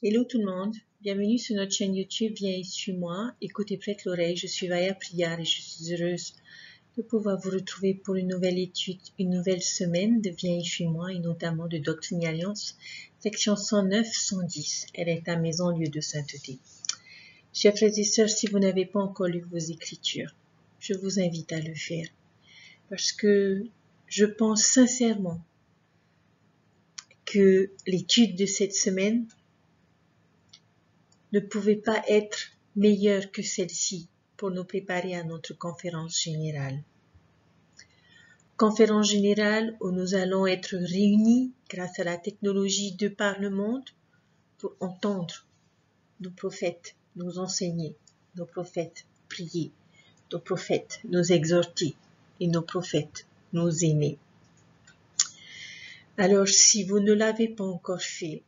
Hello tout le monde, bienvenue sur notre chaîne YouTube Viens et suis-moi, écoute et prête l'oreille, je suis Vaya Priyar et je suis heureuse de pouvoir vous retrouver pour une nouvelle étude, une nouvelle semaine de Viens et suis-moi et notamment de Doctrine et Alliance, section 109-110, elle est ta maison, lieu de sainteté. Chers frères et sœurs, si vous n'avez pas encore lu vos écritures, je vous invite à le faire parce que je pense sincèrement que l'étude de cette semaine ne pouvait pas être meilleure que celle-ci pour nous préparer à notre conférence générale. Conférence générale où nous allons être réunis grâce à la technologie de par le monde pour entendre nos prophètes nous enseigner, nos prophètes prier, nos prophètes nous exhorter et nos prophètes nous aimer. Alors si vous ne l'avez pas encore fait,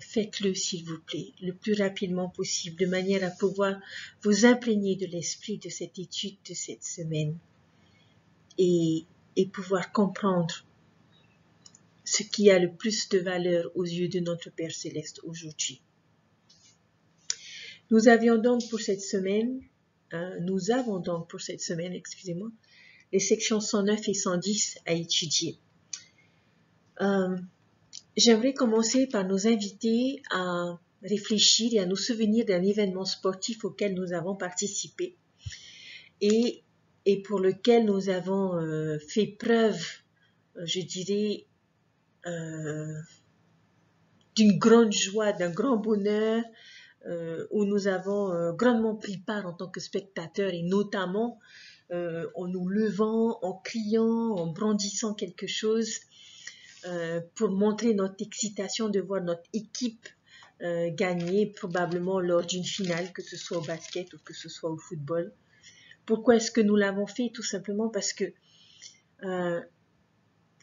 faites-le s'il vous plaît, le plus rapidement possible, de manière à pouvoir vous imprégner de l'esprit de cette étude de cette semaine et pouvoir comprendre ce qui a le plus de valeur aux yeux de notre Père Céleste aujourd'hui. Nous avons donc pour cette semaine, les sections 109 et 110 à étudier. J'aimerais commencer par nous inviter à réfléchir et à nous souvenir d'un événement sportif auquel nous avons participé et pour lequel nous avons fait preuve, je dirais, d'une grande joie, d'un grand bonheur, où nous avons grandement pris part en tant que spectateurs et notamment en nous levant, en criant, en brandissant quelque chose pour montrer notre excitation de voir notre équipe gagner probablement lors d'une finale, que ce soit au basket ou que ce soit au football. Pourquoi est-ce que nous l'avons fait? Tout simplement parce que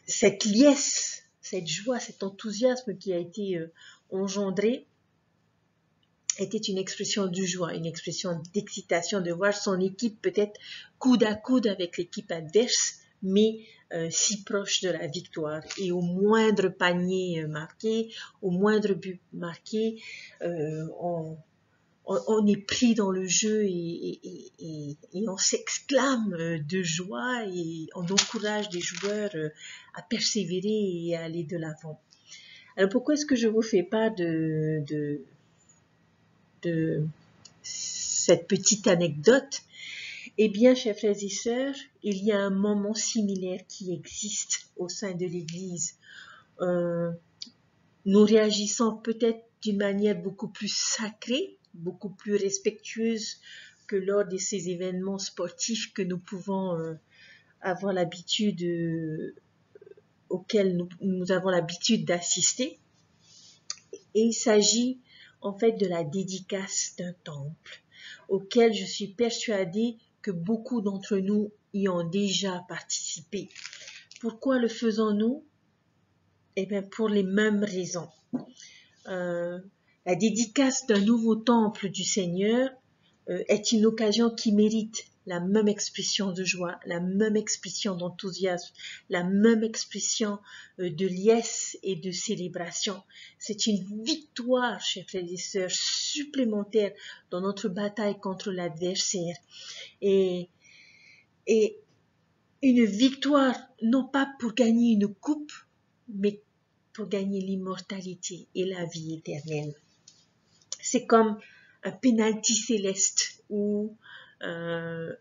cette liesse, cette joie, cet enthousiasme qui a été engendré était une expression de joie, une expression d'excitation de voir son équipe peut-être coude à coude avec l'équipe adverse, mais si proche de la victoire. Et au moindre panier marqué, au moindre but marqué, on est pris dans le jeu et on s'exclame de joie et on encourage les joueurs à persévérer et à aller de l'avant. Alors pourquoi est-ce que je vous fais part de cette petite anecdote? Eh bien, chers frères et sœurs, il y a un moment similaire qui existe au sein de l'Église. Nous réagissons peut-être d'une manière beaucoup plus sacrée, beaucoup plus respectueuse que lors de ces événements sportifs que nous pouvons avoir l'habitude, auxquels nous avons l'habitude d'assister. Et il s'agit en fait de la dédicace d'un temple, auquel je suis persuadée que beaucoup d'entre nous y ont déjà participé. Pourquoi le faisons-nous? Eh bien, pour les mêmes raisons. La dédicace d'un nouveau temple du Seigneur est une occasion qui mérite la même expression de joie, la même expression d'enthousiasme, la même expression de liesse et de célébration. C'est une victoire, chers frères et sœurs, supplémentaire dans notre bataille contre l'adversaire. Et une victoire, non pas pour gagner une coupe, mais pour gagner l'immortalité et la vie éternelle. C'est comme un penalty céleste ou un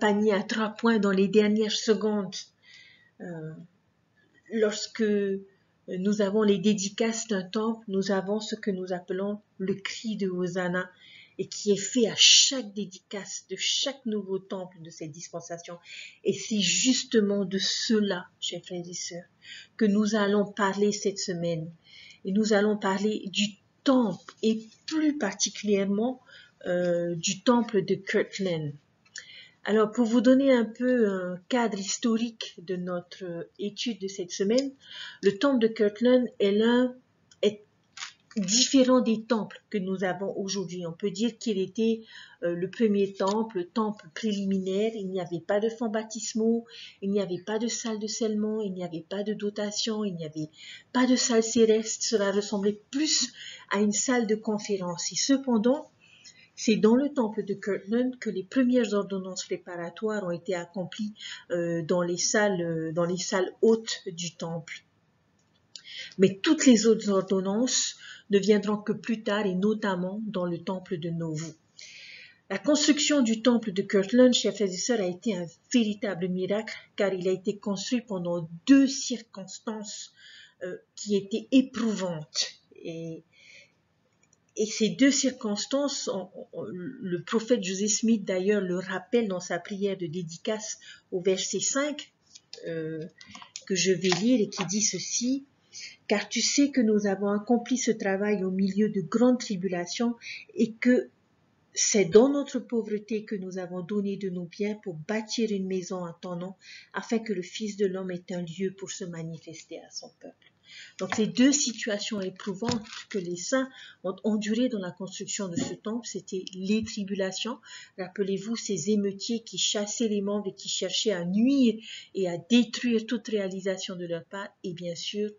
panier à 3 points dans les dernières secondes. Lorsque nous avons les dédicaces d'un temple, nous avons ce que nous appelons le cri de Hosanna et qui est fait à chaque dédicace de chaque nouveau temple de cette dispensation. Et c'est justement de cela, chers frères et sœurs, que nous allons parler cette semaine. Et nous allons parler du temple et plus particulièrement du temple de Kirtland. Alors, pour vous donner un peu un cadre historique de notre étude de cette semaine, le temple de Kirtland est différent des temples que nous avons aujourd'hui. On peut dire qu'il était le premier temple, le temple préliminaire. Il n'y avait pas de fonds baptismaux, il n'y avait pas de salle de scellement, il n'y avait pas de dotation, il n'y avait pas de salle céleste. Cela ressemblait plus à une salle de conférence. Et cependant, c'est dans le temple de Kirtland que les premières ordonnances préparatoires ont été accomplies dans les salles hautes du temple. Mais toutes les autres ordonnances ne viendront que plus tard et notamment dans le temple de Nauvoo. La construction du temple de Kirtland, chers frères et sœurs, a été un véritable miracle car il a été construit pendant 2 circonstances qui étaient éprouvantes. Et ces 2 circonstances, le prophète Joseph Smith d'ailleurs le rappelle dans sa prière de dédicace au verset 5 que je vais lire et qui dit ceci. Car tu sais que nous avons accompli ce travail au milieu de grandes tribulations et que c'est dans notre pauvreté que nous avons donné de nos biens pour bâtir une maison à ton nom, afin que le Fils de l'homme ait un lieu pour se manifester à son peuple. Donc ces 2 situations éprouvantes que les saints ont endurées dans la construction de ce temple, c'était les tribulations. Rappelez-vous ces émeutiers qui chassaient les membres et qui cherchaient à nuire et à détruire toute réalisation de leur part, et bien sûr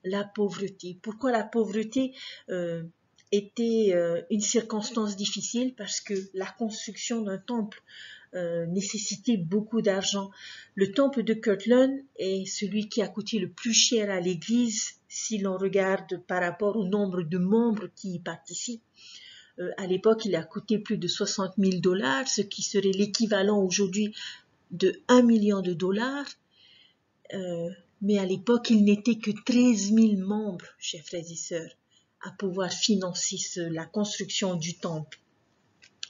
la pauvreté. Pourquoi la pauvreté était une circonstance difficile? Parce que la construction d'un temple nécessitait beaucoup d'argent. Le temple de Kirtland est celui qui a coûté le plus cher à l'Église si l'on regarde par rapport au nombre de membres qui y participent. À l'époque, il a coûté plus de 60 000 $, ce qui serait l'équivalent aujourd'hui de 1 million de dollars. Mais à l'époque, il n'était que 13 000 membres, chers frères et sœurs, à pouvoir financer la construction du temple.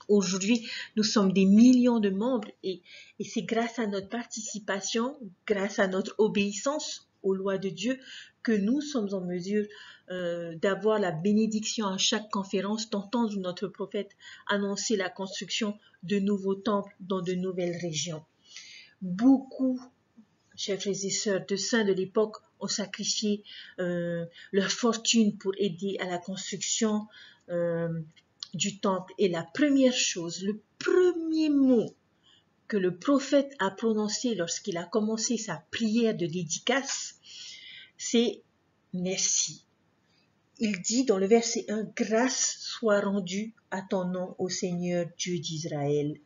Aujourd'hui, nous sommes des millions de membres et c'est grâce à notre participation, grâce à notre obéissance aux lois de Dieu, que nous sommes en mesure d'avoir la bénédiction à chaque conférence, d'entendre notre prophète annoncer la construction de nouveaux temples dans de nouvelles régions. Beaucoup, chers frères et sœurs, de saints de l'époque ont sacrifié leur fortune pour aider à la construction du temple. Et la première chose, le premier mot que le prophète a prononcé lorsqu'il a commencé sa prière de dédicace, c'est merci. Il dit dans le verset 1, « Grâce soit rendue à ton nom, ô Seigneur Dieu d'Israël ».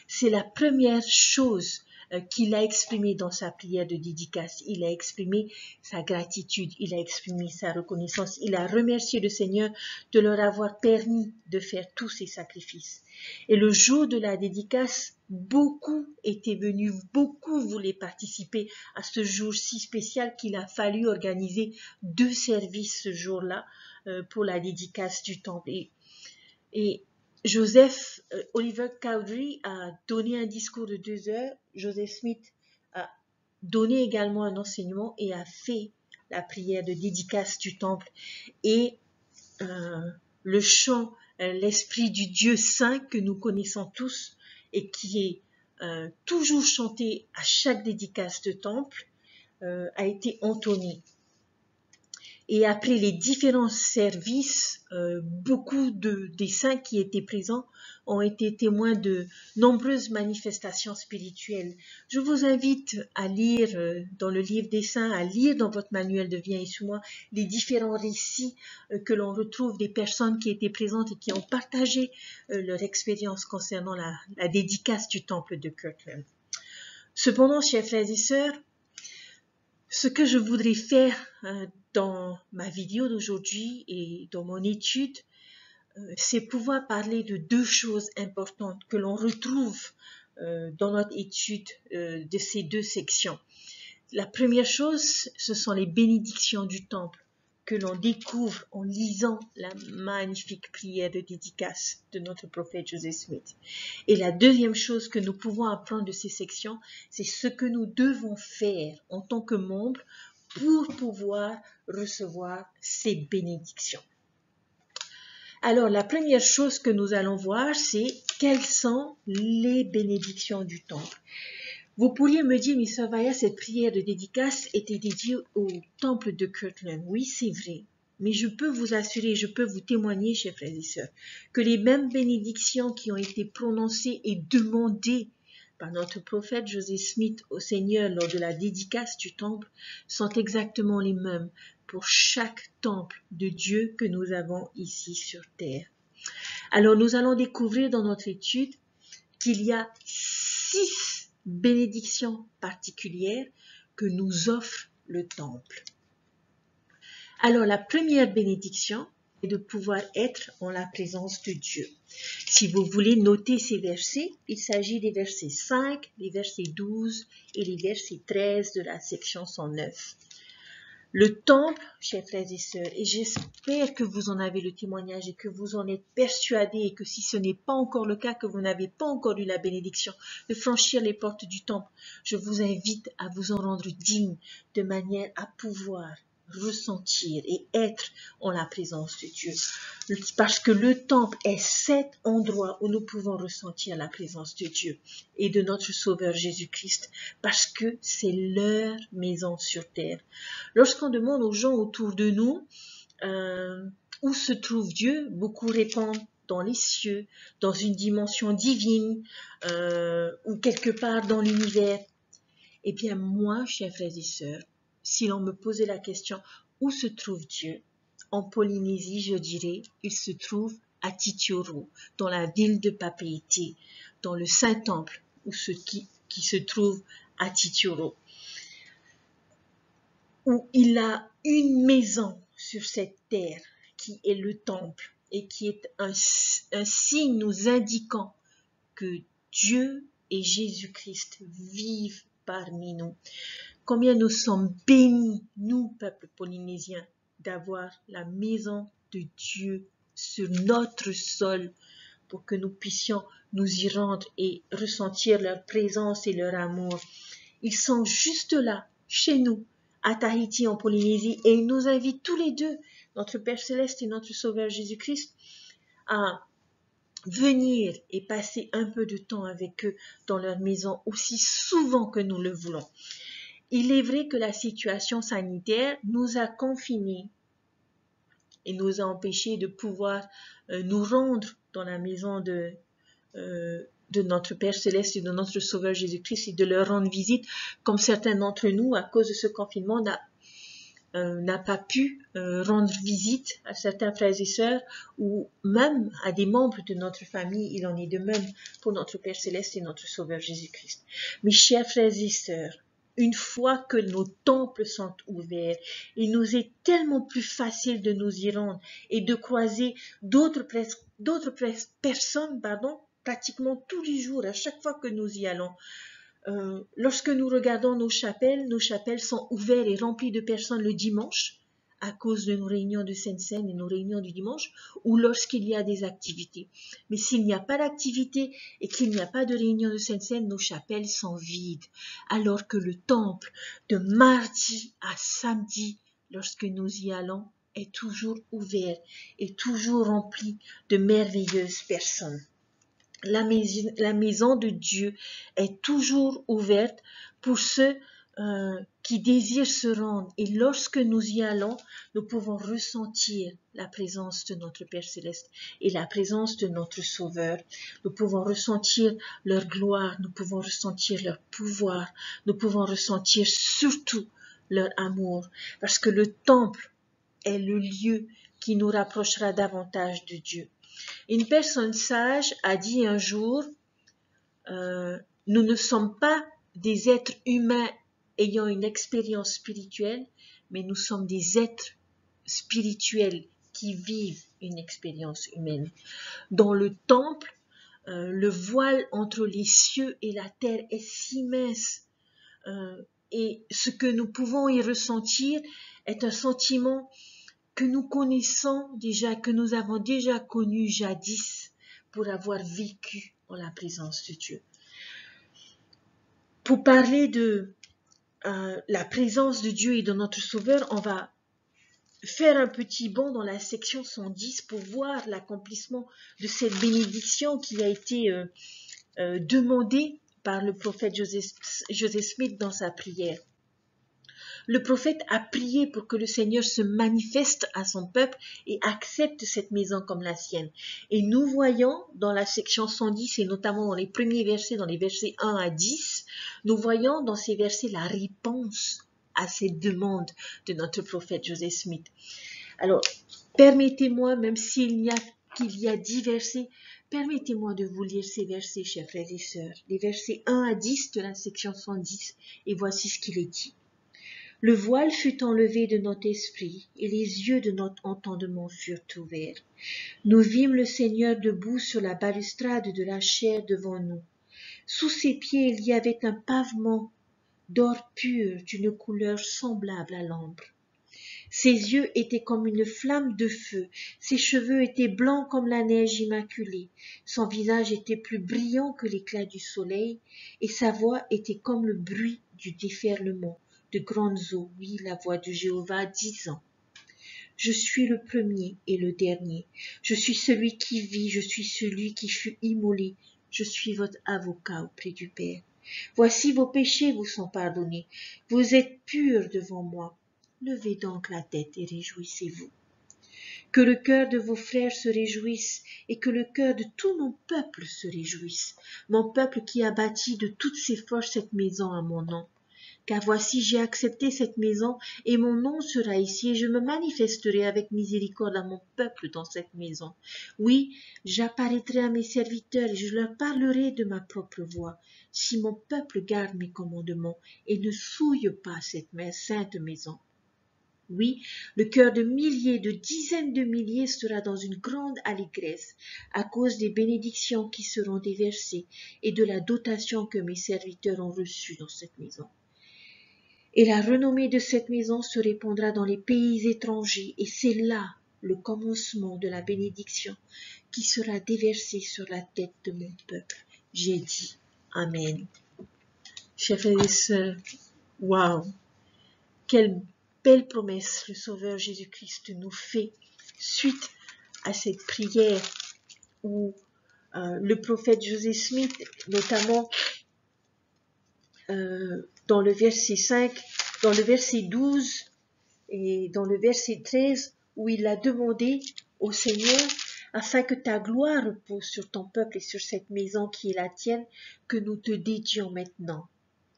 C'est la première chose qu'il a exprimée dans sa prière de dédicace. Il a exprimé sa gratitude, il a exprimé sa reconnaissance, il a remercié le Seigneur de leur avoir permis de faire tous ces sacrifices. Et le jour de la dédicace, beaucoup étaient venus, beaucoup voulaient participer à ce jour si spécial qu'il a fallu organiser 2 services ce jour-là pour la dédicace du temple. Et Joseph Oliver Cowdery a donné un discours de 2 heures. Joseph Smith a donné également un enseignement et a fait la prière de dédicace du temple. Et le chant « L'Esprit du Dieu Saint » que nous connaissons tous et qui est toujours chanté à chaque dédicace de temple a été entonné. Et après les différents services, beaucoup des saints qui étaient présents ont été témoins de nombreuses manifestations spirituelles. Je vous invite à lire dans le livre des saints, à lire dans votre manuel de Viens et suis-moi les différents récits que l'on retrouve des personnes qui étaient présentes et qui ont partagé leur expérience concernant la dédicace du temple de Kirtland. Cependant, chers frères et sœurs, ce que je voudrais faire dans ma vidéo d'aujourd'hui et dans mon étude, c'est pouvoir parler de 2 choses importantes que l'on retrouve dans notre étude de ces 2 sections. La première chose, ce sont les bénédictions du temple que l'on découvre en lisant la magnifique prière de dédicace de notre prophète Joseph Smith. Et la deuxième chose que nous pouvons apprendre de ces sections, c'est ce que nous devons faire en tant que membres pour pouvoir recevoir ces bénédictions. Alors, la première chose que nous allons voir, c'est quelles sont les bénédictions du temple. Vous pourriez me dire, Miss Savaya, cette prière de dédicace était dédiée au temple de Kirtland. Oui, c'est vrai. Mais je peux vous assurer, je peux vous témoigner, chers frères et sœurs, que les mêmes bénédictions qui ont été prononcées et demandées par notre prophète Joseph Smith au Seigneur lors de la dédicace du temple sont exactement les mêmes pour chaque temple de Dieu que nous avons ici sur terre. Alors nous allons découvrir dans notre étude qu'il y a 6 bénédictions particulières que nous offre le temple. Alors la première bénédiction est de pouvoir être en la présence de Dieu. Si vous voulez noter ces versets, il s'agit des versets 5, les versets 12 et les versets 13 de la section 109. Le temple, chers frères et sœurs, et j'espère que vous en avez le témoignage et que vous en êtes persuadés et que si ce n'est pas encore le cas, que vous n'avez pas encore eu la bénédiction de franchir les portes du temple, je vous invite à vous en rendre digne de manière à pouvoir ressentir et être en la présence de Dieu. Parce que le temple est cet endroit où nous pouvons ressentir la présence de Dieu et de notre Sauveur Jésus-Christ, parce que c'est leur maison sur terre. Lorsqu'on demande aux gens autour de nous où se trouve Dieu, beaucoup répondent dans les cieux, dans une dimension divine ou quelque part dans l'univers. Eh bien moi, chers frères et sœurs, si l'on me posait la question où se trouve Dieu, en Polynésie, je dirais, il se trouve à Titioro, dans la ville de Papeete, dans le Saint-Temple, qui se trouve à Titioro, où il a une maison sur cette terre, qui est le temple, et qui est un signe nous indiquant que Dieu et Jésus-Christ vivent parmi nous. Combien nous sommes bénis, nous, peuple polynésien, d'avoir la maison de Dieu sur notre sol pour que nous puissions nous y rendre et ressentir leur présence et leur amour. Ils sont juste là, chez nous, à Tahiti, en Polynésie, et ils nous invitent tous les deux, notre Père Céleste et notre Sauveur Jésus-Christ, à venir et passer un peu de temps avec eux dans leur maison aussi souvent que nous le voulons. Il est vrai que la situation sanitaire nous a confinés et nous a empêchés de pouvoir nous rendre dans la maison de notre Père Céleste et de notre Sauveur Jésus-Christ et de leur rendre visite, comme certains d'entre nous, à cause de ce confinement, n'a pas pu rendre visite à certains frères et sœurs ou même à des membres de notre famille. Il en est de même pour notre Père Céleste et notre Sauveur Jésus-Christ. Mes chers frères et sœurs, une fois que nos temples sont ouverts, il nous est tellement plus facile de nous y rendre et de croiser d'autres personnes, pratiquement tous les jours, à chaque fois que nous y allons. Lorsque nous regardons nos chapelles sont ouvertes et remplies de personnes le dimanche, à cause de nos réunions de Sainte-Seine et nos réunions du dimanche, ou lorsqu'il y a des activités. Mais s'il n'y a pas d'activité et qu'il n'y a pas de réunion de Sainte-Seine, nos chapelles sont vides. Alors que le temple, de mardi à samedi, lorsque nous y allons, est toujours ouvert et toujours rempli de merveilleuses personnes. La maison de Dieu est toujours ouverte pour ceux qui désirent se rendre. Et lorsque nous y allons, nous pouvons ressentir la présence de notre Père Céleste et la présence de notre Sauveur. Nous pouvons ressentir leur gloire, nous pouvons ressentir leur pouvoir, nous pouvons ressentir surtout leur amour. Parce que le temple est le lieu qui nous rapprochera davantage de Dieu. Une personne sage a dit un jour, nous ne sommes pas des êtres humains ayant une expérience spirituelle, mais nous sommes des êtres spirituels qui vivent une expérience humaine. Dans le temple, le voile entre les cieux et la terre est si mince et ce que nous pouvons y ressentir est un sentiment que nous connaissons déjà, que nous avons déjà connu jadis pour avoir vécu en la présence de Dieu. Pour parler de la présence de Dieu et de notre Sauveur, on va faire un petit bond dans la section 110 pour voir l'accomplissement de cette bénédiction qui a été demandée par le prophète Joseph Smith dans sa prière. Le prophète a prié pour que le Seigneur se manifeste à son peuple et accepte cette maison comme la sienne. Et nous voyons dans la section 110 et notamment dans les premiers versets, dans les versets 1 à 10, nous voyons dans ces versets la réponse à cette demande de notre prophète Joseph Smith. Alors, permettez-moi, même qu'il y a 10 versets, permettez-moi de vous lire ces versets, chers frères et sœurs, les versets 1 à 10 de la section 110, et voici ce qu'il est dit. Le voile fut enlevé de notre esprit, et les yeux de notre entendement furent ouverts. Nous vîmes le Seigneur debout sur la balustrade de la chair devant nous. Sous ses pieds il y avait un pavement d'or pur d'une couleur semblable à l'ambre. Ses yeux étaient comme une flamme de feu, ses cheveux étaient blancs comme la neige immaculée, son visage était plus brillant que l'éclat du soleil, et sa voix était comme le bruit du déferlement de grandes eaux, oui, la voix de Jéhovah disant, « Je suis le premier et le dernier, je suis celui qui vit, je suis celui qui fut immolé, je suis votre avocat auprès du Père. Voici vos péchés vous sont pardonnés, vous êtes purs devant moi. Levez donc la tête et réjouissez-vous. Que le cœur de vos frères se réjouisse et que le cœur de tout mon peuple se réjouisse, mon peuple qui a bâti de toutes ses forces cette maison à mon nom. Car voici j'ai accepté cette maison et mon nom sera ici et je me manifesterai avec miséricorde à mon peuple dans cette maison. Oui, j'apparaîtrai à mes serviteurs et je leur parlerai de ma propre voix. Si mon peuple garde mes commandements et ne souille pas cette sainte maison. Oui, le cœur de milliers, de dizaines de milliers sera dans une grande allégresse à cause des bénédictions qui seront déversées et de la dotation que mes serviteurs ont reçue dans cette maison. Et la renommée de cette maison se répandra dans les pays étrangers, et c'est là le commencement de la bénédiction qui sera déversée sur la tête de mon peuple. J'ai dit Amen. Chers frères et sœurs, waouh! Quelle belle promesse le Sauveur Jésus-Christ nous fait suite à cette prière où le prophète Joseph Smith, notamment dans le verset 5, dans le verset 12 et dans le verset 13, où il a demandé au Seigneur, afin que ta gloire repose sur ton peuple et sur cette maison qui est la tienne, que nous te dédions maintenant,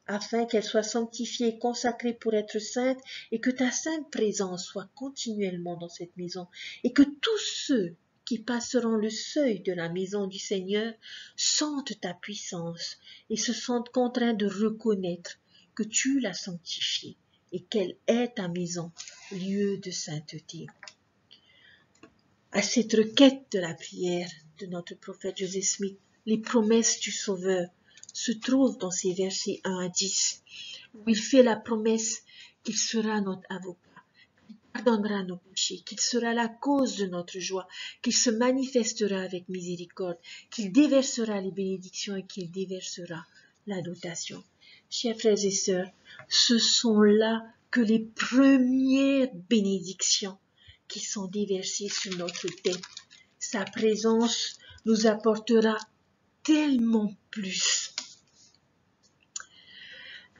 afin qu'elle soit sanctifiée et consacrée pour être sainte, et que ta sainte présence soit continuellement dans cette maison, et que tous ceux qui passeront le seuil de la maison du Seigneur sentent ta puissance et se sentent contraints de reconnaître que tu l'as sanctifiée et qu'elle est ta maison, lieu de sainteté. À cette requête de la prière de notre prophète Joseph Smith, les promesses du Sauveur se trouvent dans ces versets 1 à 10, où il fait la promesse qu'il sera notre avocat, qu'il pardonnera nos péchés, qu'il sera la cause de notre joie, qu'il se manifestera avec miséricorde, qu'il déversera les bénédictions et qu'il déversera la dotation. Chers frères et sœurs, ce sont là que les premières bénédictions qui sont déversées sur notre tête. Sa présence nous apportera tellement plus.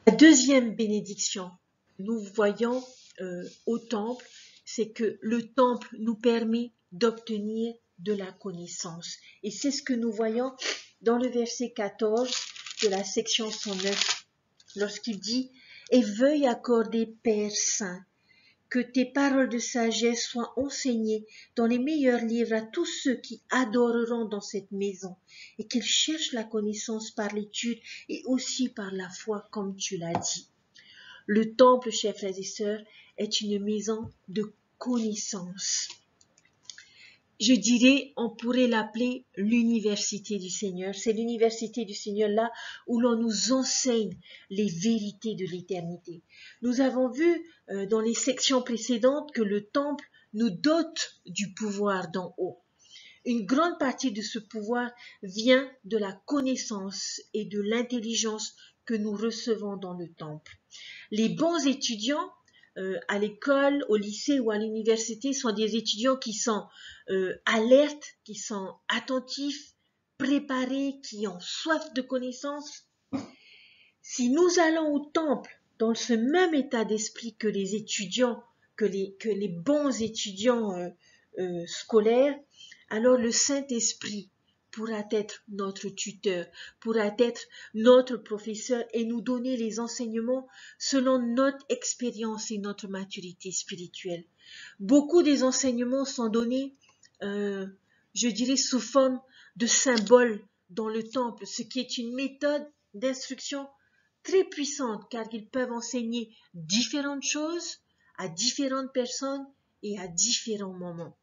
La deuxième bénédiction que nous voyons au temple, c'est que le temple nous permet d'obtenir de la connaissance. Et c'est ce que nous voyons dans le verset 14 de la section 109, lorsqu'il dit « Et veuille accorder, Père Saint, que tes paroles de sagesse soient enseignées dans les meilleurs livres à tous ceux qui adoreront dans cette maison, et qu'ils cherchent la connaissance par l'étude et aussi par la foi, comme tu l'as dit. » Le temple, chers frères et sœurs, est une maison de connaissance. Je dirais, on pourrait l'appeler l'université du Seigneur. C'est l'université du Seigneur là où l'on nous enseigne les vérités de l'éternité. Nous avons vu dans les sections précédentes que le temple nous dote du pouvoir d'en haut. Une grande partie de ce pouvoir vient de la connaissance et de l'intelligence que nous recevons dans le temple. Les bons étudiants à l'école, au lycée ou à l'université sont des étudiants qui sont alertes, qui sont attentifs, préparés, qui ont soif de connaissances. Si nous allons au temple dans ce même état d'esprit que les étudiants, que les bons étudiants scolaires, alors le Saint-Esprit pourra être notre tuteur, pourra être notre professeur et nous donner les enseignements selon notre expérience et notre maturité spirituelle. Beaucoup des enseignements sont donnés, je dirais, sous forme de symboles dans le temple, ce qui est une méthode d'instruction très puissante car ils peuvent enseigner différentes choses à différentes personnes et à différents moments.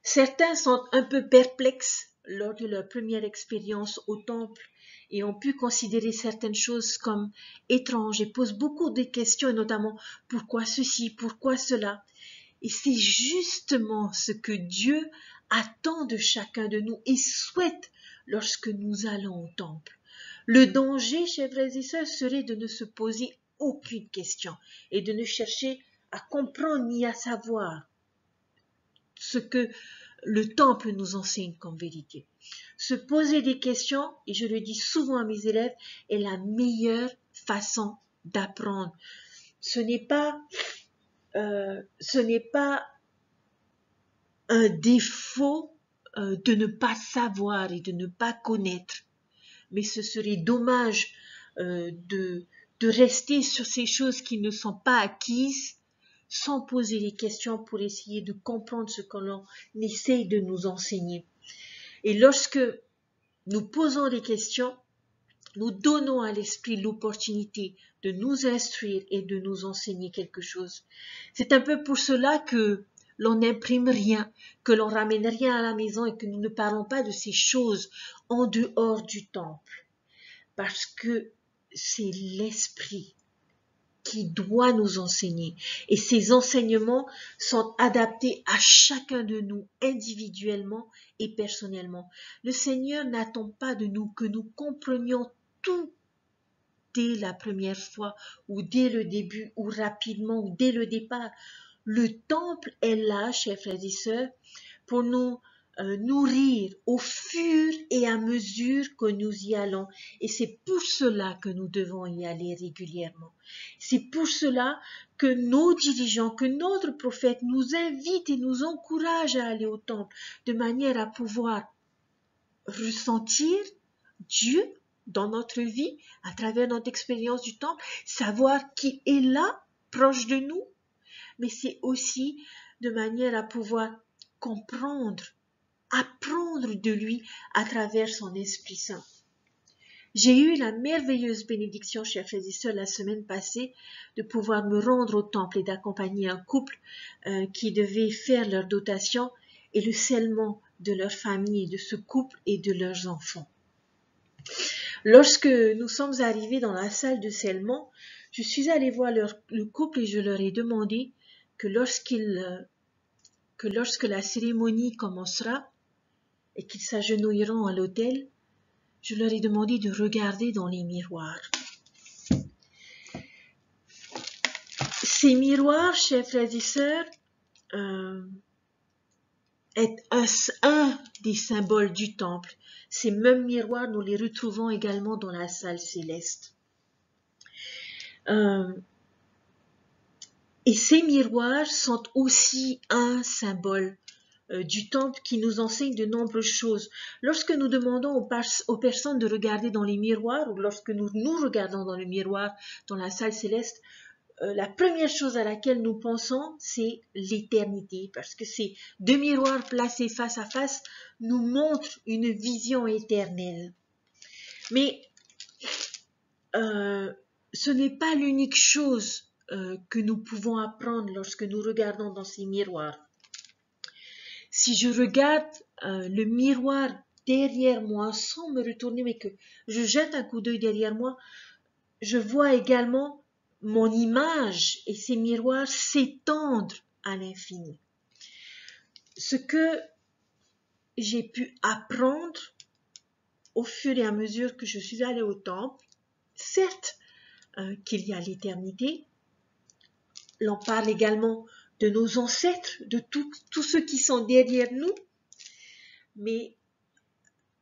Certains sont un peu perplexes lors de leur première expérience au temple et ont pu considérer certaines choses comme étranges et posent beaucoup de questions, notamment pourquoi ceci, pourquoi cela. Et c'est justement ce que Dieu attend de chacun de nous et souhaite lorsque nous allons au temple. Le danger, chers frères et sœurs, serait de ne se poser aucune question et de ne chercher à comprendre ni à savoir ce que le temple nous enseigne comme vérité. Se poser des questions, et je le dis souvent à mes élèves, est la meilleure façon d'apprendre. Ce n'est pas un défaut de ne pas savoir et de ne pas connaître, mais ce serait dommage de rester sur ces choses qui ne sont pas acquises sans poser les questions pour essayer de comprendre ce que l'on essaye de nous enseigner. Et lorsque nous posons des questions, nous donnons à l'esprit l'opportunité de nous instruire et de nous enseigner quelque chose. C'est un peu pour cela que l'on n'imprime rien, que l'on ramène rien à la maison et que nous ne parlons pas de ces choses en dehors du temple. Parce que c'est l'esprit qui doit nous enseigner. Et ces enseignements sont adaptés à chacun de nous individuellement et personnellement. Le Seigneur n'attend pas de nous que nous comprenions tout dès la première fois ou dès le début ou rapidement ou dès le départ. Le temple est là, chers frères et sœurs, pour nous nourrir au fur et à mesure que nous y allons. Et c'est pour cela que nous devons y aller régulièrement. C'est pour cela que nos dirigeants, que notre prophète nous invite et nous encourage à aller au temple, de manière à pouvoir ressentir Dieu dans notre vie, à travers notre expérience du temple, savoir qu'il est là, proche de nous, mais c'est aussi de manière à pouvoir comprendre, apprendre de lui à travers son Esprit Saint. J'ai eu la merveilleuse bénédiction, chers frères et sœurs, la semaine passée, de pouvoir me rendre au temple et d'accompagner un couple qui devait faire leur dotation et le scellement de leur famille, de ce couple et de leurs enfants. Lorsque nous sommes arrivés dans la salle de scellement, je suis allée voir le couple et je leur ai demandé que lorsque la cérémonie commencera et qu'ils s'agenouilleront à l'autel, je leur ai demandé de regarder dans les miroirs. Ces miroirs, chers frères et sœurs, est un des symboles du temple. Ces mêmes miroirs, nous les retrouvons également dans la salle céleste. Et ces miroirs sont aussi un symbole du temple qui nous enseigne de nombreuses choses. Lorsque nous demandons aux personnes de regarder dans les miroirs, ou lorsque nous nous regardons dans le miroir dans la salle céleste, la première chose à laquelle nous pensons, c'est l'éternité, parce que ces deux miroirs placés face à face nous montrent une vision éternelle. Mais ce n'est pas l'unique chose que nous pouvons apprendre lorsque nous regardons dans ces miroirs. Si je regarde le miroir derrière moi sans me retourner, mais que je jette un coup d'œil derrière moi, je vois également mon image et ces miroirs s'étendre à l'infini. Ce que j'ai pu apprendre au fur et à mesure que je suis allée au temple, certes qu'il y a l'éternité, l'on parle également de nos ancêtres, de tous ceux qui sont derrière nous, mais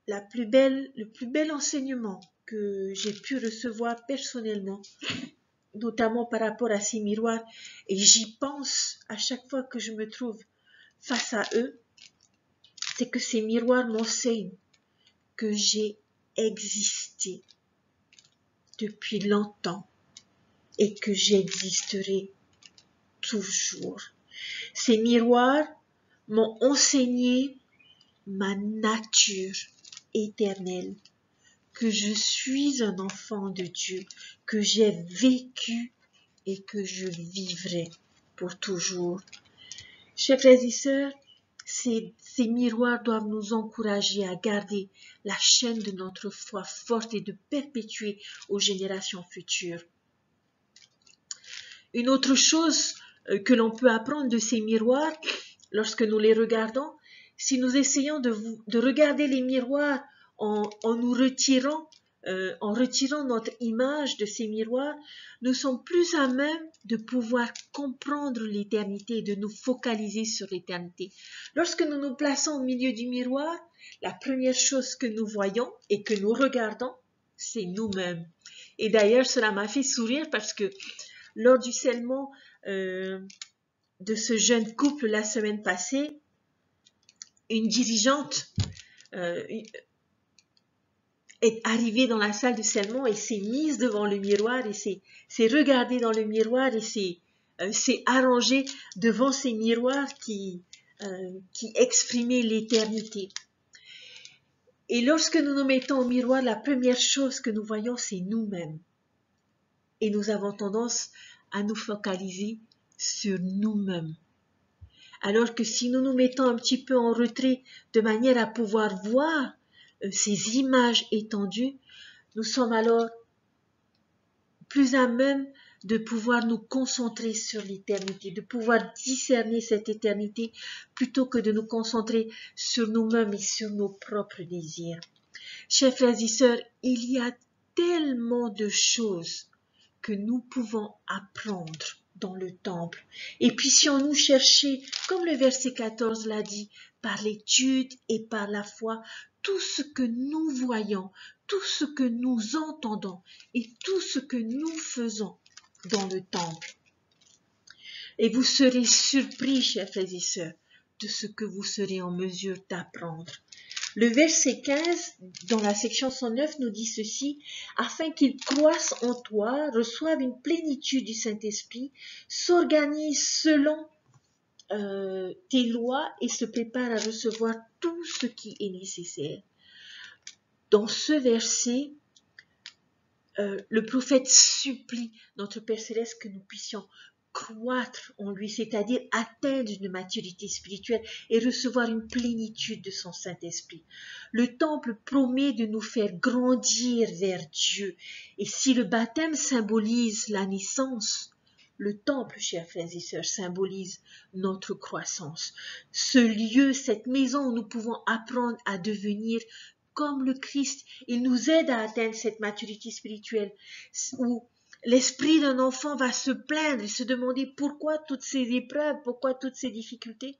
le plus bel enseignement que j'ai pu recevoir personnellement, notamment par rapport à ces miroirs, et j'y pense à chaque fois que je me trouve face à eux, c'est que ces miroirs m'enseignent que j'ai existé depuis longtemps et que j'existerai toujours. Ces miroirs m'ont enseigné ma nature éternelle, que je suis un enfant de Dieu, que j'ai vécu et que je vivrai pour toujours. Chers frères et sœurs, ces miroirs doivent nous encourager à garder la chaîne de notre foi forte et de perpétuer aux générations futures. Une autre chose que l'on peut apprendre de ces miroirs, lorsque nous les regardons, si nous essayons de regarder les miroirs en nous retirant, en retirant notre image de ces miroirs, nous sommes plus à même de pouvoir comprendre l'éternité et de nous focaliser sur l'éternité. Lorsque nous nous plaçons au milieu du miroir, la première chose que nous voyons et que nous regardons, c'est nous-mêmes. Et d'ailleurs, cela m'a fait sourire parce que lors du scellement de ce jeune couple la semaine passée, une dirigeante est arrivée dans la salle de scellement et s'est mise devant le miroir et s'est regardée dans le miroir et s'est arrangée devant ces miroirs qui exprimaient l'éternité. Et lorsque nous nous mettons au miroir, la première chose que nous voyons, c'est nous-mêmes. Et nous avons tendance à nous focaliser sur nous-mêmes. Alors que si nous nous mettons un petit peu en retrait de manière à pouvoir voir ces images étendues, nous sommes alors plus à même de pouvoir nous concentrer sur l'éternité, de pouvoir discerner cette éternité plutôt que de nous concentrer sur nous-mêmes et sur nos propres désirs. Chers frères et sœurs, il y a tellement de choses que nous pouvons apprendre dans le temple. Et puissions-nous chercher, comme le verset 14 l'a dit, par l'étude et par la foi, tout ce que nous voyons, tout ce que nous entendons et tout ce que nous faisons dans le temple. Et vous serez surpris, chers frères et sœurs, de ce que vous serez en mesure d'apprendre. Le verset 15, dans la section 109, nous dit ceci, « Afin qu'ils croissent en toi, reçoivent une plénitude du Saint-Esprit, s'organisent selon tes lois et se préparent à recevoir tout ce qui est nécessaire. » Dans ce verset, le prophète supplie notre Père Céleste que nous puissions croître en lui, c'est-à-dire atteindre une maturité spirituelle et recevoir une plénitude de son Saint-Esprit. Le temple promet de nous faire grandir vers Dieu. Et si le baptême symbolise la naissance, le temple, chers frères et sœurs, symbolise notre croissance. Ce lieu, cette maison où nous pouvons apprendre à devenir comme le Christ, il nous aide à atteindre cette maturité spirituelle où l'esprit d'un enfant va se plaindre et se demander pourquoi toutes ces épreuves, pourquoi toutes ces difficultés,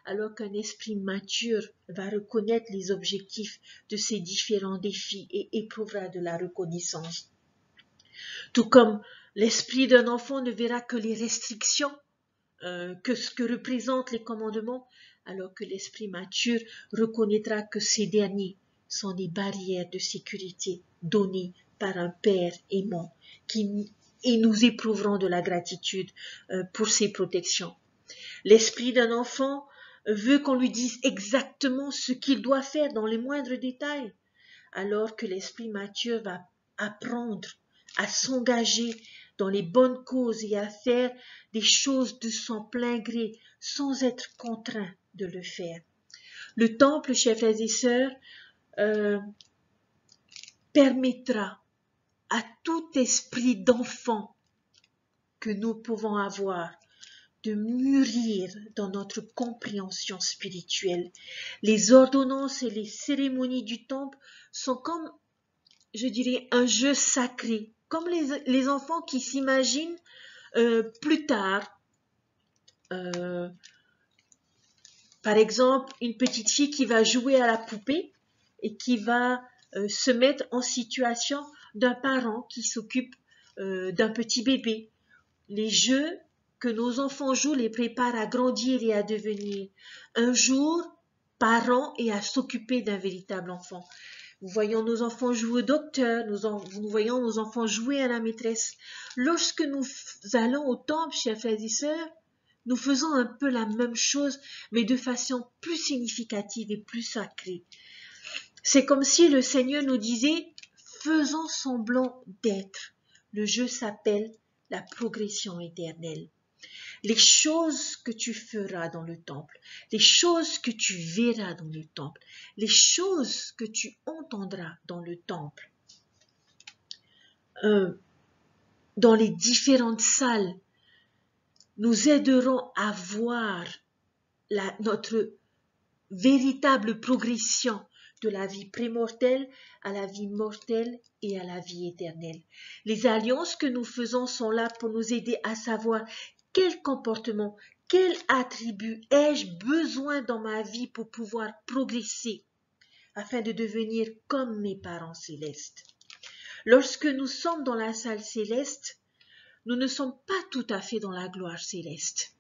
alors qu'un esprit mature va reconnaître les objectifs de ces différents défis et éprouvera de la reconnaissance. Tout comme l'esprit d'un enfant ne verra que les restrictions, que ce que représentent les commandements, alors que l'esprit mature reconnaîtra que ces derniers sont des barrières de sécurité données par un Père aimant et nous éprouverons de la gratitude pour ses protections. L'esprit d'un enfant veut qu'on lui dise exactement ce qu'il doit faire dans les moindres détails, alors que l'esprit mature va apprendre à s'engager dans les bonnes causes et à faire des choses de son plein gré sans être contraint de le faire. Le temple, chers frères et sœurs, permettra à tout esprit d'enfant que nous pouvons avoir de mûrir dans notre compréhension spirituelle. Les ordonnances et les cérémonies du temple sont comme, je dirais, un jeu sacré, comme les enfants qui s'imaginent plus tard. Par exemple, une petite fille qui va jouer à la poupée et qui va se mettre en situation d'un parent qui s'occupe d'un petit bébé. Les jeux que nos enfants jouent les préparent à grandir et à devenir un jour parents et à s'occuper d'un véritable enfant. Nous voyons nos enfants jouer au docteur, nous voyons nos enfants jouer à la maîtresse. Lorsque nous allons au temple, chers frères et sœurs, nous faisons un peu la même chose, mais de façon plus significative et plus sacrée. C'est comme si le Seigneur nous disait, faisons semblant d'être. Le jeu s'appelle la progression éternelle. Les choses que tu feras dans le temple, les choses que tu verras dans le temple, les choses que tu entendras dans le temple, dans les différentes salles, nous aideront à voir notre véritable progression de la vie prémortelle à la vie mortelle et à la vie éternelle. Les alliances que nous faisons sont là pour nous aider à savoir quel comportement, quel attribut ai-je besoin dans ma vie pour pouvoir progresser afin de devenir comme mes parents célestes. Lorsque nous sommes dans la salle céleste, nous ne sommes pas tout à fait dans la gloire céleste,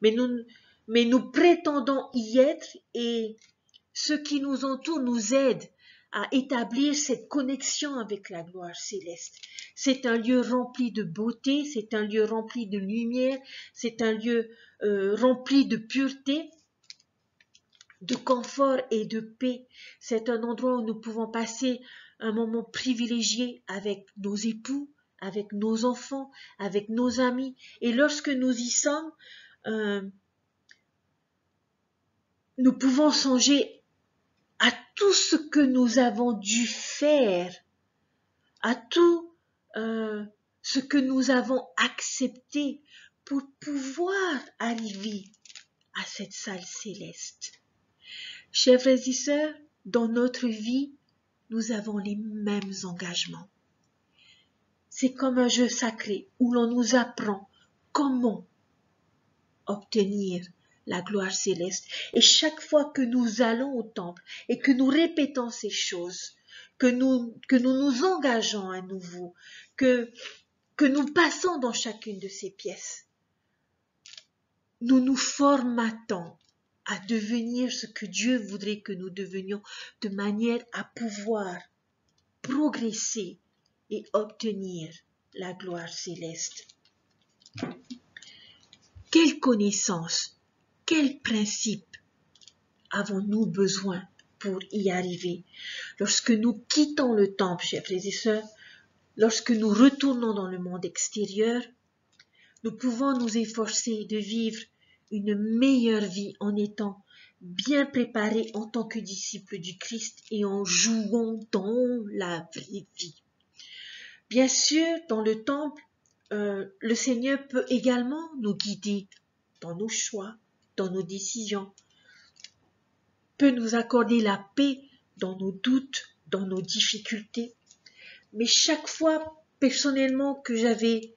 mais nous prétendons y être et ce qui nous entoure nous aide à établir cette connexion avec la gloire céleste. C'est un lieu rempli de beauté, c'est un lieu rempli de lumière, c'est un lieu rempli de pureté, de confort et de paix. C'est un endroit où nous pouvons passer un moment privilégié avec nos époux, avec nos enfants, avec nos amis. Et lorsque nous y sommes, nous pouvons songer à tout ce que nous avons dû faire, à tout ce que nous avons accepté pour pouvoir arriver à cette salle céleste. Chers frères et sœurs, dans notre vie, nous avons les mêmes engagements. C'est comme un jeu sacré où l'on nous apprend comment obtenir la gloire céleste. Et chaque fois que nous allons au temple et que nous répétons ces choses, que nous nous engageons à nouveau, que nous passons dans chacune de ces pièces, nous nous formatons à devenir ce que Dieu voudrait que nous devenions de manière à pouvoir progresser et obtenir la gloire céleste. Quelle connaissance, quel principe avons-nous besoin pour y arriver? Lorsque nous quittons le temple, chers frères et sœurs, lorsque nous retournons dans le monde extérieur, nous pouvons nous efforcer de vivre une meilleure vie en étant bien préparés en tant que disciples du Christ et en jouant dans la vraie vie. Bien sûr, dans le temple, le Seigneur peut également nous guider dans nos choix, dans nos décisions, peut nous accorder la paix dans nos doutes, dans nos difficultés. Mais chaque fois, personnellement, que j'avais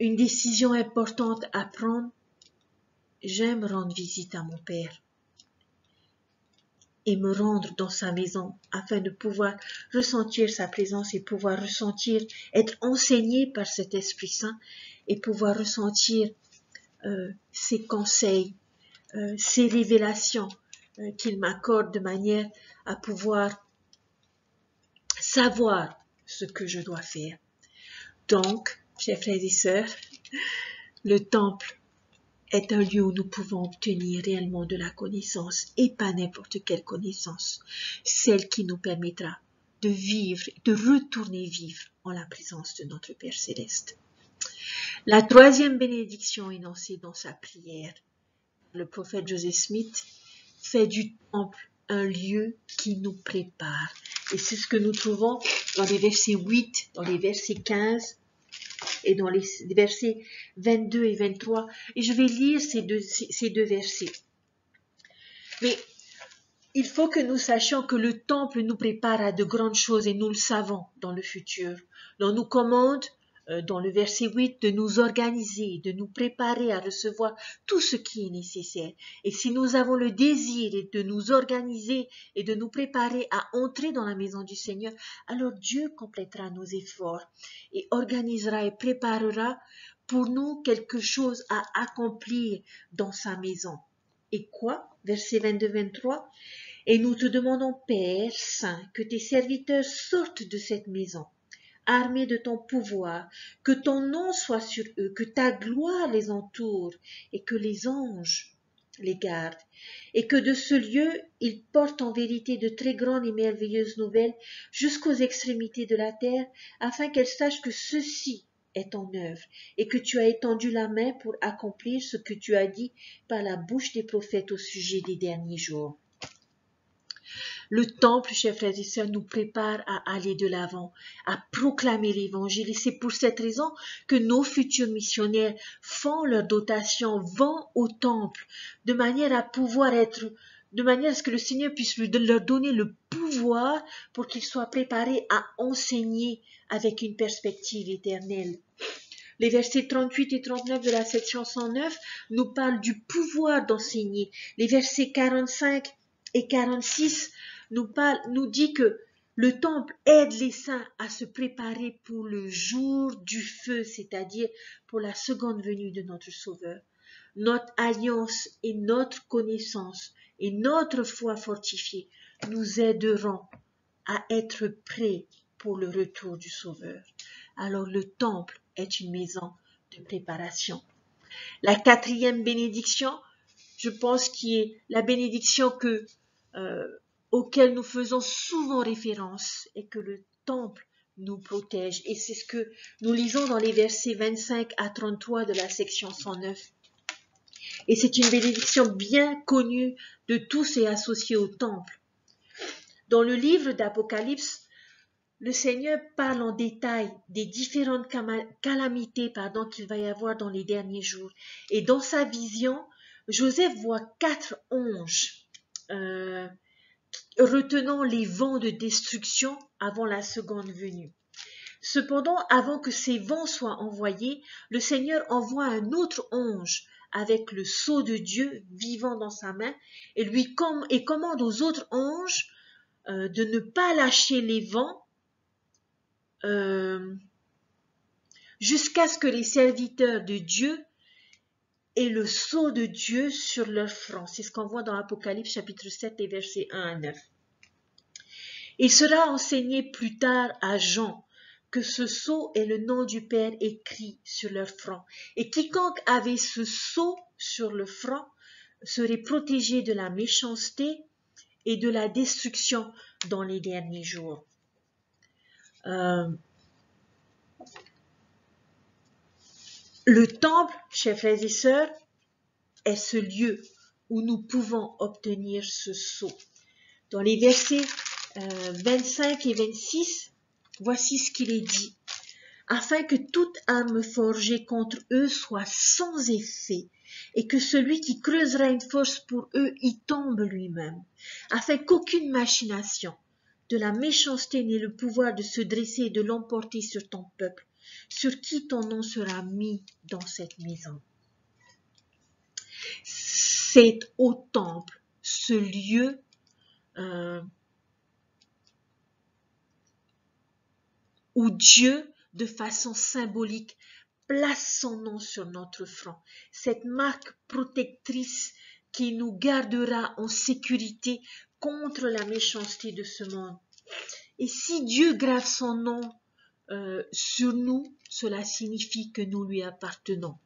une décision importante à prendre, j'aime rendre visite à mon Père et me rendre dans sa maison afin de pouvoir ressentir sa présence et pouvoir ressentir, être enseigné par cet Esprit Saint et pouvoir ressentir ses conseils, ses révélations qu'il m'accorde de manière à pouvoir savoir ce que je dois faire. Donc, chers frères et sœurs, le temple est un lieu où nous pouvons obtenir réellement de la connaissance et pas n'importe quelle connaissance, celle qui nous permettra de vivre, de retourner vivre en la présence de notre Père Céleste. La troisième bénédiction énoncée dans sa prière, le prophète Joseph Smith fait du temple un lieu qui nous prépare. Et c'est ce que nous trouvons dans les versets 8, dans les versets 15 et dans les versets 22 et 23. Et je vais lire ces deux versets. Mais il faut que nous sachions que le temple nous prépare à de grandes choses et nous le savons dans le futur. L'on nous commande dans le verset 8, de nous organiser, de nous préparer à recevoir tout ce qui est nécessaire. Et si nous avons le désir de nous organiser et de nous préparer à entrer dans la maison du Seigneur, alors Dieu complétera nos efforts et organisera et préparera pour nous quelque chose à accomplir dans sa maison. Et quoi? Verset 22-23. Et nous te demandons, Père Saint, que tes serviteurs sortent de cette maison, armés de ton pouvoir, que ton nom soit sur eux, que ta gloire les entoure et que les anges les gardent, et que de ce lieu ils portent en vérité de très grandes et merveilleuses nouvelles jusqu'aux extrémités de la terre, afin qu'elles sachent que ceci est en œuvre, et que tu as étendu la main pour accomplir ce que tu as dit par la bouche des prophètes au sujet des derniers jours. Le temple, chers frères et sœurs, nous prépare à aller de l'avant, à proclamer l'évangile. Et c'est pour cette raison que nos futurs missionnaires font leur dotation, vont au temple, de manière à pouvoir être, de manière à ce que le Seigneur puisse leur donner le pouvoir pour qu'ils soient préparés à enseigner avec une perspective éternelle. Les versets 38 et 39 de la section 109 nous parlent du pouvoir d'enseigner. Les versets 45 et 46 nous dit que le temple aide les saints à se préparer pour le jour du feu, c'est-à-dire pour la seconde venue de notre Sauveur. Notre alliance et notre connaissance et notre foi fortifiée nous aideront à être prêts pour le retour du Sauveur. Alors le temple est une maison de préparation. La quatrième bénédiction, je pense, qui est la bénédiction auquel nous faisons souvent référence, et que le temple nous protège. Et c'est ce que nous lisons dans les versets 25 à 33 de la section 109. Et c'est une bénédiction bien connue de tous et associée au temple. Dans le livre d'Apocalypse, le Seigneur parle en détail des différentes calamités qu'il va y avoir dans les derniers jours. Et dans sa vision, Joseph voit 4 anges retenant les vents de destruction avant la seconde venue. Cependant, avant que ces vents soient envoyés, le Seigneur envoie un autre ange avec le sceau de Dieu vivant dans sa main et commande aux autres anges de ne pas lâcher les vents jusqu'à ce que les serviteurs de Dieu aient le sceau de Dieu sur leur front. C'est ce qu'on voit dans Apocalypse chapitre 7 et versets 1 à 9. Il sera enseigné plus tard à Jean que ce sceau est le nom du Père écrit sur leur front. Et quiconque avait ce sceau sur le front serait protégé de la méchanceté et de la destruction dans les derniers jours. Le temple, chers frères et sœurs, est ce lieu où nous pouvons obtenir ce sceau. Dans les versets 25 et 26, voici ce qu'il est dit. Afin que toute arme forgée contre eux soit sans effet, et que celui qui creusera une fosse pour eux y tombe lui-même, afin qu'aucune machination de la méchanceté n'ait le pouvoir de se dresser et de l'emporter sur ton peuple, sur qui ton nom sera mis dans cette maison. C'est au temple, ce lieu où Dieu, de façon symbolique, place son nom sur notre front. Cette marque protectrice qui nous gardera en sécurité contre la méchanceté de ce monde. Et si Dieu grave son nom sur nous, cela signifie que nous lui appartenons.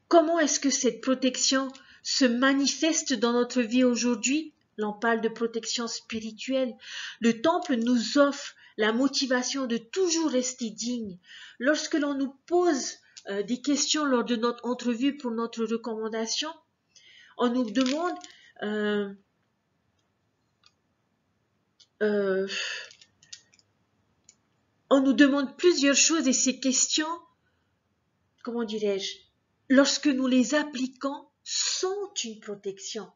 Comment est-ce que cette protection se manifeste dans notre vie aujourd'hui? L'on parle de protection spirituelle. Le temple nous offre la motivation de toujours rester digne. Lorsque l'on nous pose des questions lors de notre entrevue pour notre recommandation, on nous demande plusieurs choses, et ces questions, comment dirais-je, lorsque nous les appliquons, sont une protection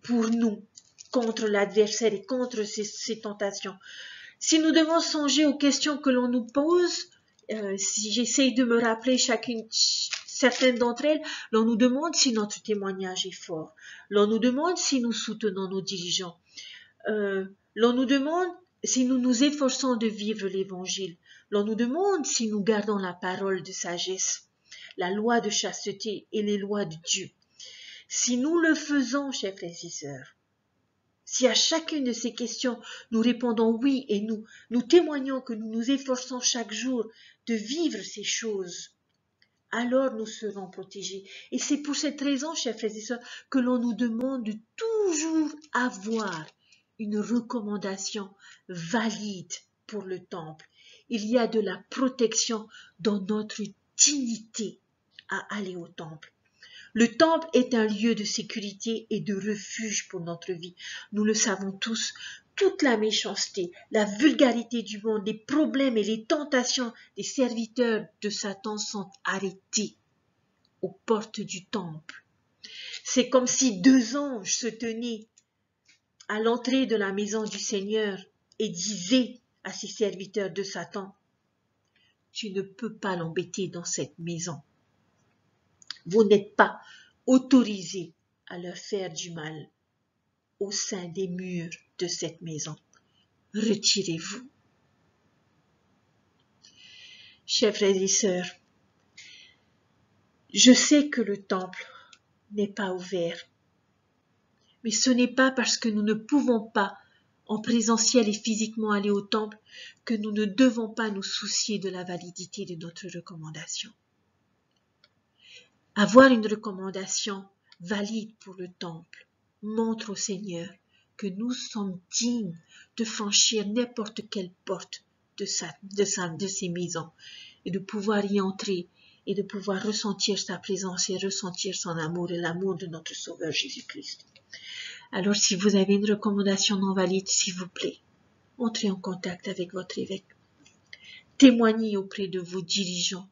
pour nous contre l'adversaire et contre ces tentations. Si nous devons songer aux questions que l'on nous pose Si j'essaye de me rappeler certaines d'entre elles, l'on nous demande si notre témoignage est fort. L'on nous demande si nous soutenons nos dirigeants. L'on nous demande si nous nous efforçons de vivre l'Évangile. L'on nous demande si nous gardons la parole de sagesse, la loi de chasteté et les lois de Dieu. Si nous le faisons, chers frères et sœurs, si à chacune de ces questions nous répondons oui et nous témoignons que nous nous efforçons chaque jour de vivre ces choses, alors nous serons protégés. Et c'est pour cette raison, chers frères et sœurs, que l'on nous demande de toujours avoir une recommandation valide pour le temple. Il y a de la protection dans notre dignité à aller au temple. Le temple est un lieu de sécurité et de refuge pour notre vie. Nous le savons tous, toute la méchanceté, la vulgarité du monde, les problèmes et les tentations des serviteurs de Satan sont arrêtés aux portes du temple. C'est comme si deux anges se tenaient à l'entrée de la maison du Seigneur et disaient à ses serviteurs de Satan, « Tu ne peux pas l'embêter dans cette maison. Vous n'êtes pas autorisés à leur faire du mal au sein des murs de cette maison. Retirez-vous. » Chers frères et sœurs, je sais que le temple n'est pas ouvert, mais ce n'est pas parce que nous ne pouvons pas en présentiel et physiquement aller au temple que nous ne devons pas nous soucier de la validité de notre recommandation. Avoir une recommandation valide pour le temple montre au Seigneur que nous sommes dignes de franchir n'importe quelle porte de ses maisons et de pouvoir y entrer et de pouvoir ressentir sa présence et ressentir son amour et l'amour de notre Sauveur Jésus-Christ. Alors si vous avez une recommandation non valide, s'il vous plaît, entrez en contact avec votre évêque. Témoignez auprès de vos dirigeants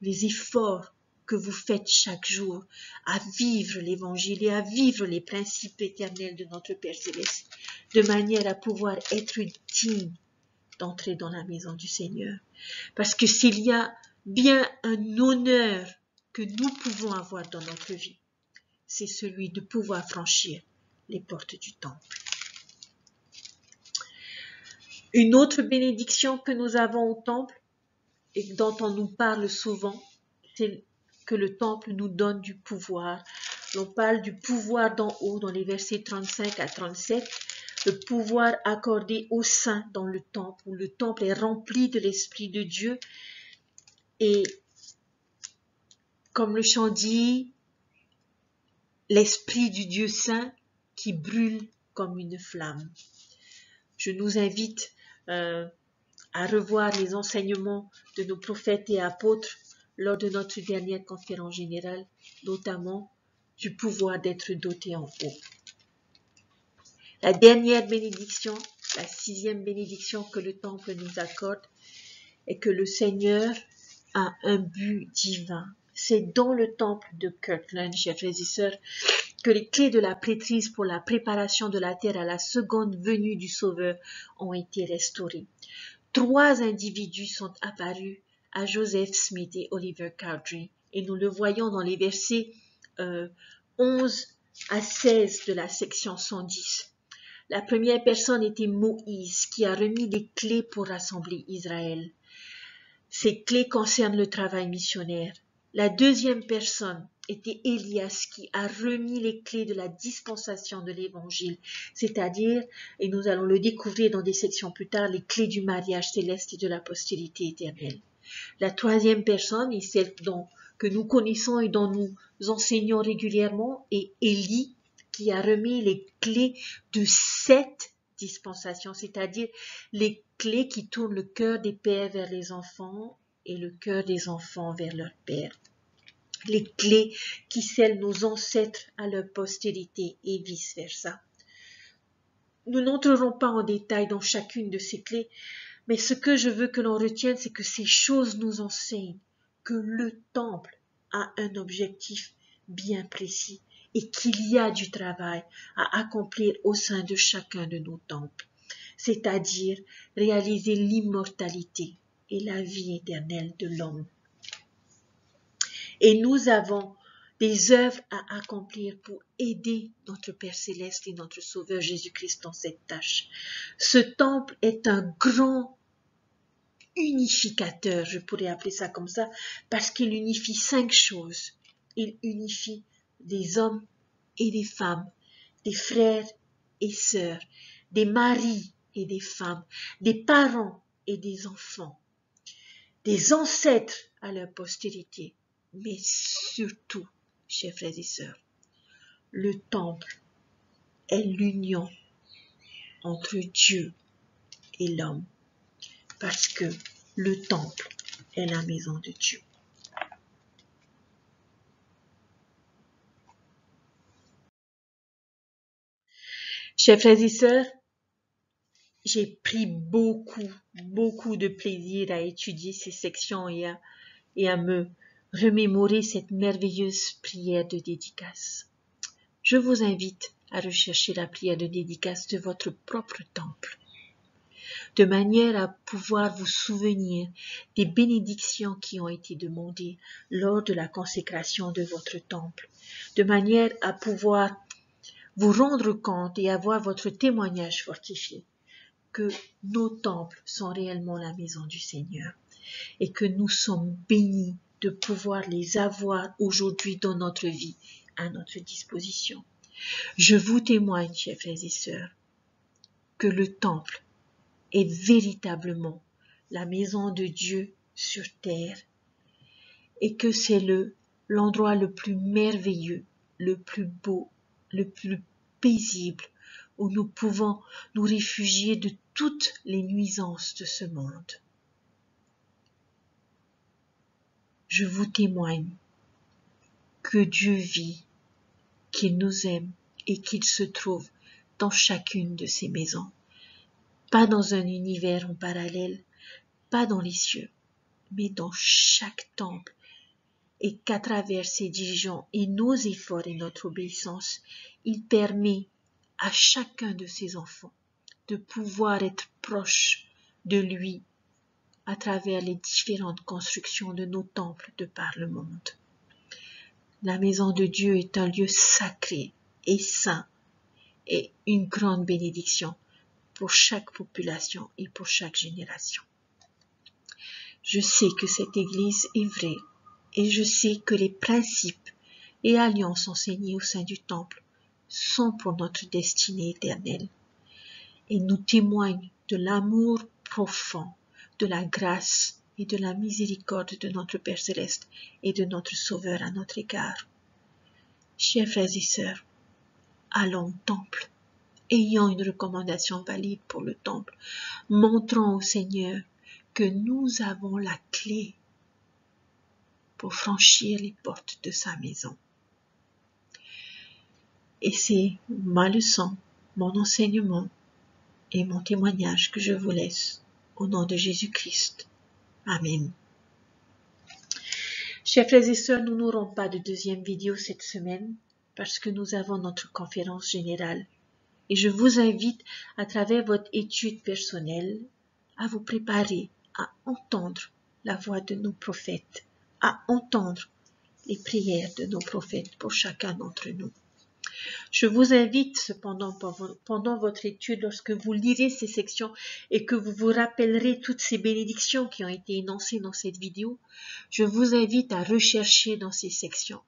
les efforts que vous faites chaque jour à vivre l'Évangile et à vivre les principes éternels de notre Père Céleste, de manière à pouvoir être digne d'entrer dans la maison du Seigneur. Parce que s'il y a bien un honneur que nous pouvons avoir dans notre vie, c'est celui de pouvoir franchir les portes du temple. Une autre bénédiction que nous avons au temple et dont on nous parle souvent, c'est que le temple nous donne du pouvoir. On parle du pouvoir d'en haut dans les versets 35 à 37, le pouvoir accordé aux saints dans le temple, où le temple est rempli de l'Esprit de Dieu. Et comme le chant dit, l'Esprit du Dieu saint qui brûle comme une flamme. Je nous invite à revoir les enseignements de nos prophètes et apôtres lors de notre dernière conférence générale, notamment du pouvoir d'être doté en haut. La dernière bénédiction, la 6e bénédiction que le temple nous accorde, est que le Seigneur a un but divin. C'est dans le temple de Kirtland, chers frères et sœurs, que les clés de la prêtrise pour la préparation de la terre à la seconde venue du Sauveur ont été restaurées. 3 individus sont apparus à Joseph Smith et Oliver Cowdery, et nous le voyons dans les versets 11 à 16 de la section 110. La première personne était Moïse, qui a remis les clés pour rassembler Israël. Ces clés concernent le travail missionnaire. La deuxième personne était Élias, qui a remis les clés de la dispensation de l'Évangile, c'est-à-dire, et nous allons le découvrir dans des sections plus tard, les clés du mariage céleste et de la postérité éternelle. La troisième personne est celle que nous connaissons et dont nous enseignons régulièrement, est Élie, qui a remis les clés de 7 dispensations, c'est-à-dire les clés qui tournent le cœur des pères vers les enfants et le cœur des enfants vers leur père. Les clés qui scellent nos ancêtres à leur postérité et vice-versa. Nous n'entrerons pas en détail dans chacune de ces clés, mais ce que je veux que l'on retienne, c'est que ces choses nous enseignent que le temple a un objectif bien précis et qu'il y a du travail à accomplir au sein de chacun de nos temples, c'est-à-dire réaliser l'immortalité et la vie éternelle de l'homme. Et nous avons des œuvres à accomplir pour aider notre Père Céleste et notre Sauveur Jésus-Christ dans cette tâche. Ce temple est un grand unificateur, je pourrais appeler ça comme ça, parce qu'il unifie 5 choses. Il unifie des hommes et des femmes, des frères et sœurs, des maris et des femmes, des parents et des enfants, des ancêtres à leur postérité, mais surtout, chers frères et sœurs, le temple est l'union entre Dieu et l'homme, parce que le temple est la maison de Dieu. Chers frères et sœurs, j'ai pris beaucoup de plaisir à étudier ces sections et à me remémorer cette merveilleuse prière de dédicace. Je vous invite à rechercher la prière de dédicace de votre propre temple, de manière à pouvoir vous souvenir des bénédictions qui ont été demandées lors de la consécration de votre temple, de manière à pouvoir vous rendre compte et avoir votre témoignage fortifié que nos temples sont réellement la maison du Seigneur et que nous sommes bénis de pouvoir les avoir aujourd'hui dans notre vie à notre disposition. Je vous témoigne, chers frères et sœurs, que le temple est véritablement la maison de Dieu sur terre et que c'est l'endroit le plus merveilleux, le plus beau, le plus paisible où nous pouvons nous réfugier de toutes les nuisances de ce monde. Je vous témoigne que Dieu vit, qu'il nous aime et qu'il se trouve dans chacune de ces maisons. Pas dans un univers en parallèle, pas dans les cieux, mais dans chaque temple. Et qu'à travers ses dirigeants et nos efforts et notre obéissance, il permet à chacun de ses enfants de pouvoir être proche de lui à travers les différentes constructions de nos temples de par le monde. La maison de Dieu est un lieu sacré et saint et une grande bénédiction pour chaque population et pour chaque génération. Je sais que cette Église est vraie et je sais que les principes et alliances enseignés au sein du temple sont pour notre destinée éternelle et nous témoignent de l'amour profond, de la grâce et de la miséricorde de notre Père Céleste et de notre Sauveur à notre égard. Chers frères et sœurs, allons au temple, ayant une recommandation valide pour le temple, montrons au Seigneur que nous avons la clé pour franchir les portes de sa maison. Et c'est ma leçon, mon enseignement et mon témoignage que je vous laisse au nom de Jésus-Christ. Amen. Chers frères et sœurs, nous n'aurons pas de deuxième vidéo cette semaine parce que nous avons notre conférence générale. Et je vous invite, à travers votre étude personnelle, à vous préparer à entendre la voix de nos prophètes, à entendre les prières de nos prophètes pour chacun d'entre nous. Je vous invite cependant pendant votre étude, lorsque vous lirez ces sections et que vous vous rappellerez toutes ces bénédictions qui ont été énoncées dans cette vidéo, je vous invite à rechercher dans ces sections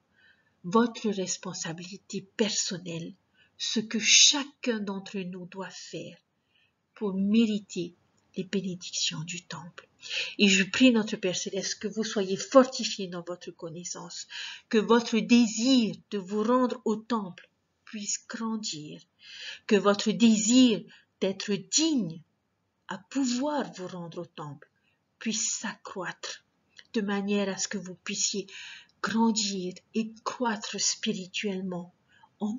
votre responsabilité personnelle, ce que chacun d'entre nous doit faire pour mériter les bénédictions du temple. Et je prie notre Père Céleste que vous soyez fortifiés dans votre connaissance, que votre désir de vous rendre au temple puisse grandir, que votre désir d'être digne à pouvoir vous rendre au temple puisse s'accroître, de manière à ce que vous puissiez grandir et croître spirituellement en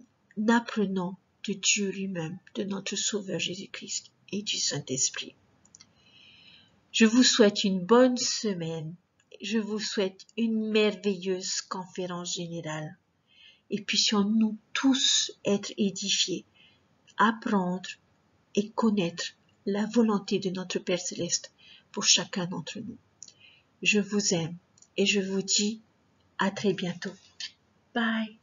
apprenant de Dieu lui-même, de notre Sauveur Jésus-Christ et du Saint-Esprit. Je vous souhaite une bonne semaine. Je vous souhaite une merveilleuse conférence générale. Et puissions-nous tous être édifiés, apprendre et connaître la volonté de notre Père Céleste pour chacun d'entre nous. Je vous aime et je vous dis à très bientôt. Bye.